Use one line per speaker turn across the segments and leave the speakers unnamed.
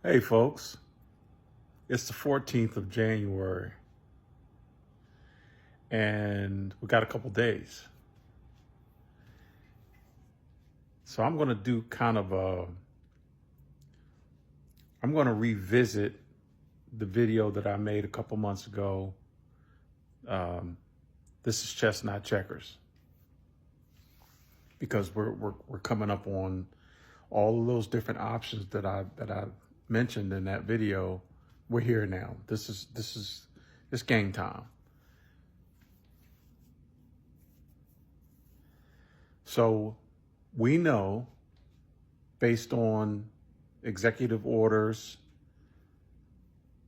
Hey folks, it's the 14th of January and we got a couple days. So I'm going to do I'm going to revisit the video that I made a couple months ago. This is chestnut checkers, because we're coming up on all of those different options that I mentioned in that video. We're here now. It's game time. So we know, based on executive orders,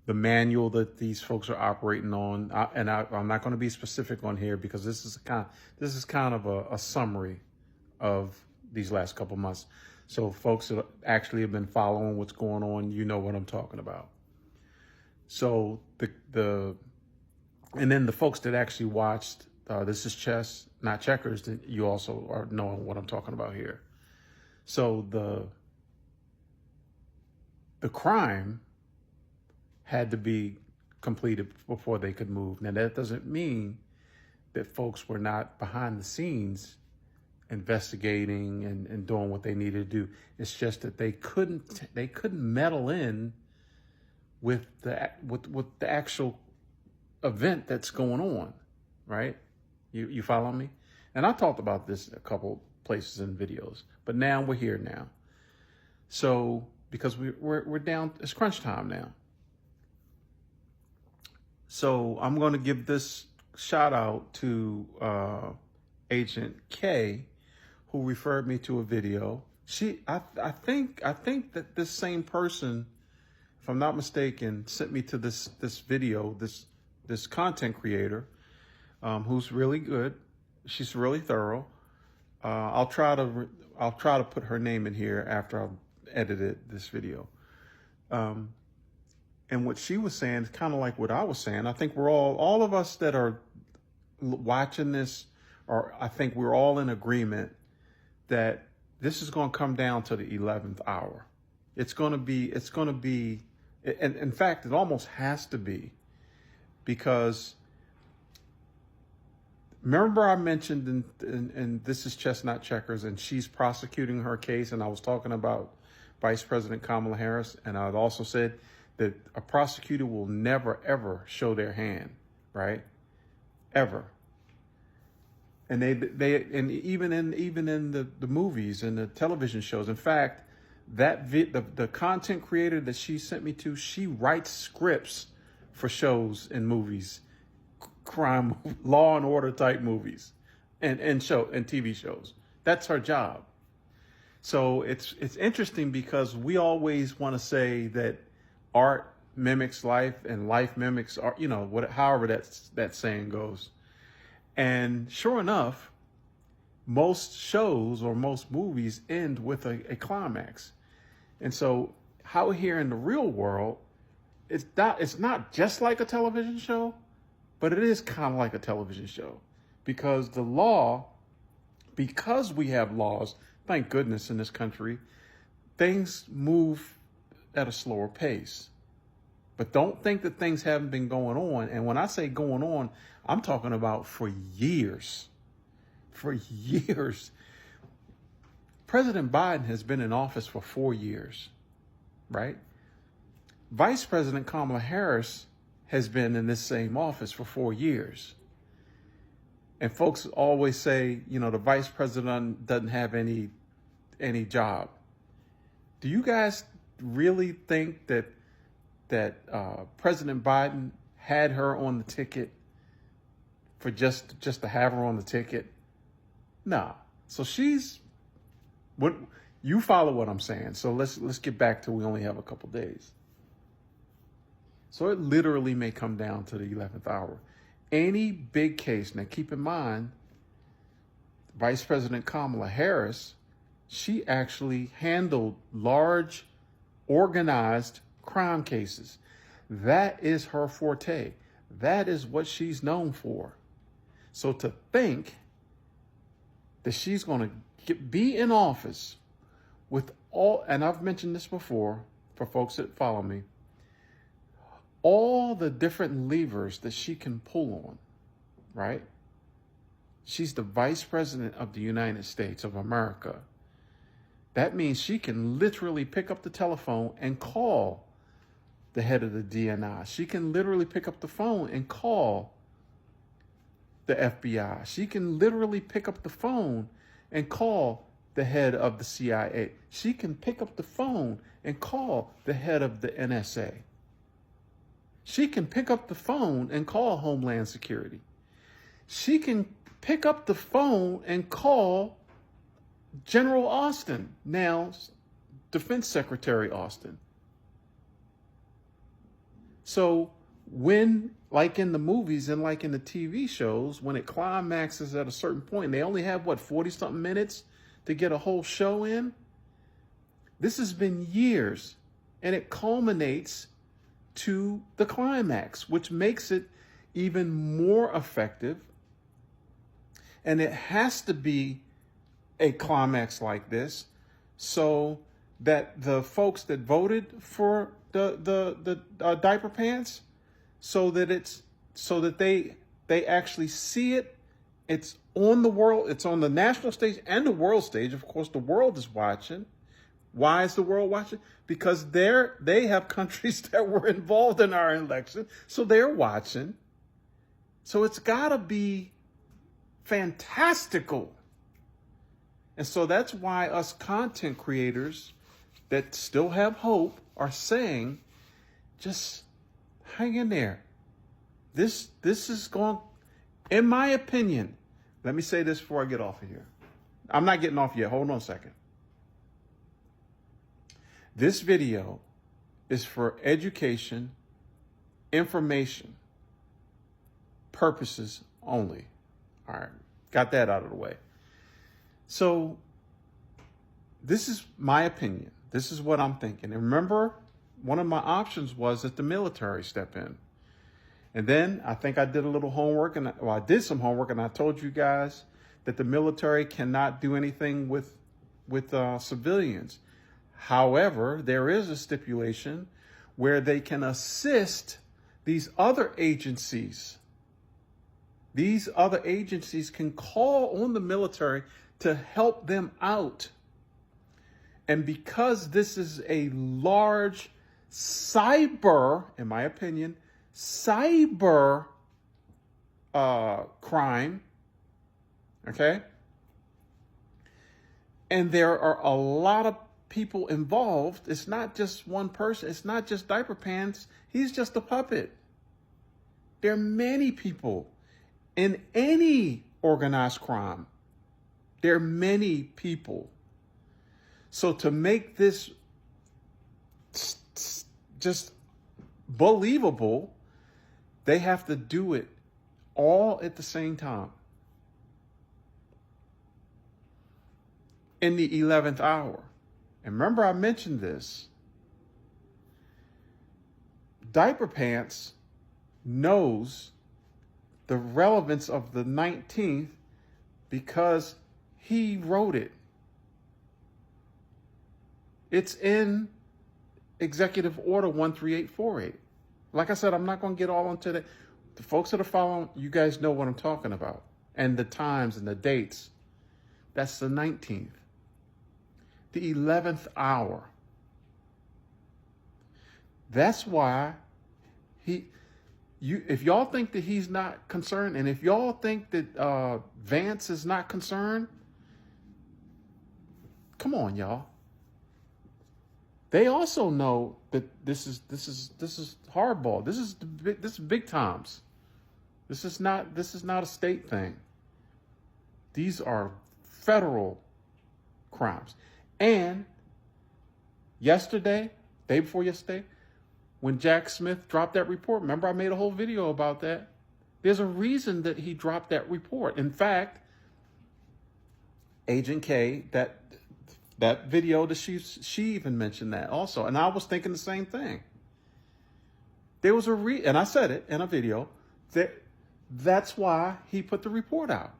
the manual that these folks are operating on, I'm not going to be specific on here because this is kind of a summary of these last couple months. So folks that actually have been following what's going on, you know what I'm talking about. So and then the folks that actually watched This is Chess, Not Checkers, that you also are knowing what I'm talking about here. So the crime had to be completed before they could move. Now, that doesn't mean that folks were not behind the scenes investigating and doing what they needed to do. It's just that they couldn't meddle in with the actual event that's going on, right? You follow me? And I talked about this a couple places in videos, but now we're here now. So because we're down, it's crunch time now. So I'm going to give this shout out to Agent K, who referred me to a video. I think that this same person, if I'm not mistaken, sent me to this video, this content creator, who's really good. She's really thorough. I'll try to put her name in here after I've edited this video. And what she was saying is kind of like what I was saying. I think we're all of us that are watching this, or I think we're all in agreement that this is going to come down to the 11th hour. It's going to be, and in fact, it almost has to be, because remember I mentioned in This is Chestnut Checkers, and she's prosecuting her case, and I was talking about Vice President Kamala Harris, and I had also said that a prosecutor will never, ever show their hand, right? Ever. And and even in the movies and the television shows. In fact, the content creator that she sent me to, she writes scripts for shows and movies, crime, law and order type movies, and TV shows. That's her job. So it's interesting because we always want to say that art mimics life and life mimics art, however that saying goes. And sure enough, most shows or most movies end with a climax. And so how here in the real world, it's not just like a television show, but it is kind of like a television show, because because we have laws, thank goodness, in this country, things move at a slower pace. But don't think that things haven't been going on. And when I say going on, I'm talking about for years. For years. President Biden has been in office for 4 years, right? Vice President Kamala Harris has been in this same office for 4 years. And folks always say, the vice president doesn't have any job. Do you guys really think that President Biden had her on the ticket for just to have her on the ticket? Nah. So you follow what I'm saying. So let's get back to, we only have a couple days. So it literally may come down to the 11th hour. Any big case, now keep in mind, Vice President Kamala Harris, she actually handled large, organized crime cases. That is her forte. That is what she's known for. So to think that she's going to be in office with all, and I've mentioned this before, for folks that follow me, all the different levers that she can pull on, right? She's the Vice President of the United States of America. That means she can literally pick up the telephone and call the head of the DNI. She can literally pick up the phone and call the FBI. She can literally pick up the phone and call the head of the CIA. She can pick up the phone and call the head of the NSA. She can pick up the phone and call Homeland Security. She can pick up the phone and call General Austin, now Defense Secretary Austin. So when, like in the movies and like in the TV shows, when it climaxes at a certain point, they only have, 40-something minutes to get a whole show in? This has been years, and it culminates to the climax, which makes it even more effective. And it has to be a climax like this so that the folks that voted for the diaper pants, so that they actually see it. It's on the world. It's on the national stage and the world stage. Of course, the world is watching. Why is the world watching? Because they have countries that were involved in our election, so they're watching. So it's got to be fantastical. And so that's why us content creators that still have hope are saying, just hang in there. This is going, in my opinion, let me say this before I get off of here. I'm not getting off yet. Hold on a second. This video is for education, information purposes only. All right. Got that out of the way. So this is my opinion. This is what I'm thinking. And remember, one of my options was that the military step in. And then I think I did a little homework, I did some homework, and I told you guys that the military cannot do anything with civilians. However, there is a stipulation where they can assist these other agencies. These other agencies can call on the military to help them out. And because this is a large cyber, in my opinion, cyber crime, okay? And there are a lot of people involved. It's not just one person. It's not just Diaper Pants. He's just a puppet. There are many people in any organized crime. There are many people. So to make this just believable, they have to do it all at the same time. In the 11th hour. And remember, I mentioned this. Diaper Pants knows the relevance of the 19th because he wrote it. It's in Executive Order 13848. Like I said, I'm not going to get all into that. The folks that are following, you guys know what I'm talking about. And the times and the dates. That's the 19th. The 11th hour. That's why if y'all think that he's not concerned, and if y'all think that Vance is not concerned, come on, y'all. They also know that this is hardball. This is big times. This is not a state thing. These are federal crimes. And yesterday, day before yesterday, when Jack Smith dropped that report, remember I made a whole video about that? There's a reason that he dropped that report. In fact, Agent K, that video that she even mentioned that also. And I was thinking the same thing. There was and I said it in a video, that's why he put the report out.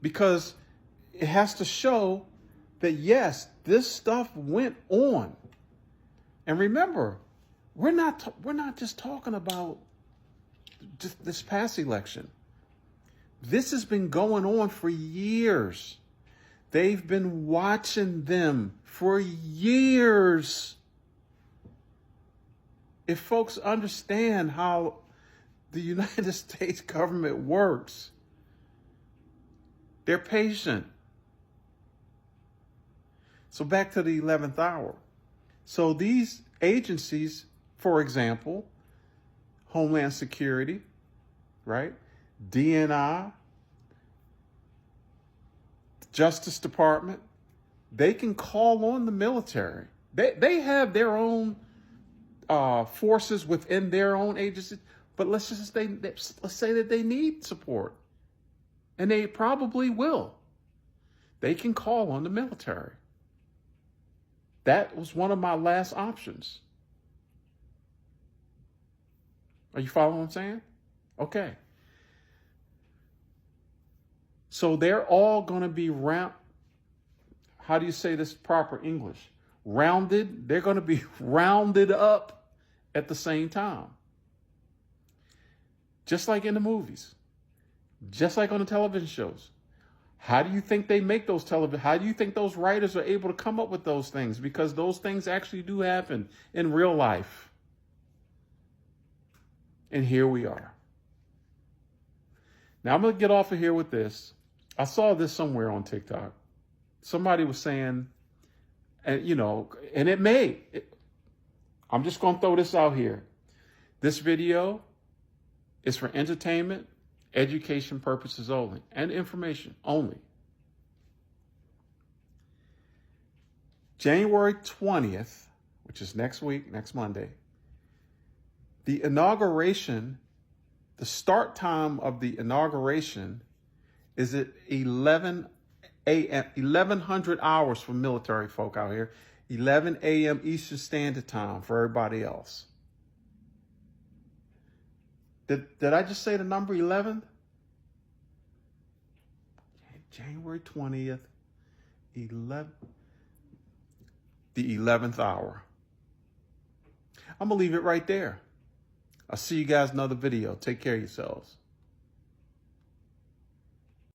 Because it has to show that, yes, This stuff went on. And remember, we're not just talking about just this past election. This has been going on for years. They've been watching them for years. If folks understand how the United States government works, they're patient. So back to the 11th hour. So these agencies, for example, Homeland Security, right? DNI, Justice Department, they can call on the military. They have their own forces within their own agencies, but let's say that they need support, and they probably will. They can call on the military. That was one of my last options. Are you following what I'm saying? Okay. So they're all going to be how do you say this proper English? Rounded. They're going to be rounded up at the same time. Just like in the movies. Just like on the television shows. How do you think they make those how do you think those writers are able to come up with those things? Because those things actually do happen in real life. And here we are. Now I'm going to get off of here with this. I saw this somewhere on TikTok. Somebody was saying, and I'm just going to throw this out here. This video is for entertainment, education purposes only, and information only. January 20th, which is next week, next Monday, the inauguration, the start time of the inauguration is at 11 a.m., 1100 hours for military folk out here, 11 a.m. Eastern Standard Time for everybody else. Did I just say the number 11? January 20th, the 11th hour. I'm going to leave it right there. I'll see you guys in another video. Take care of yourselves.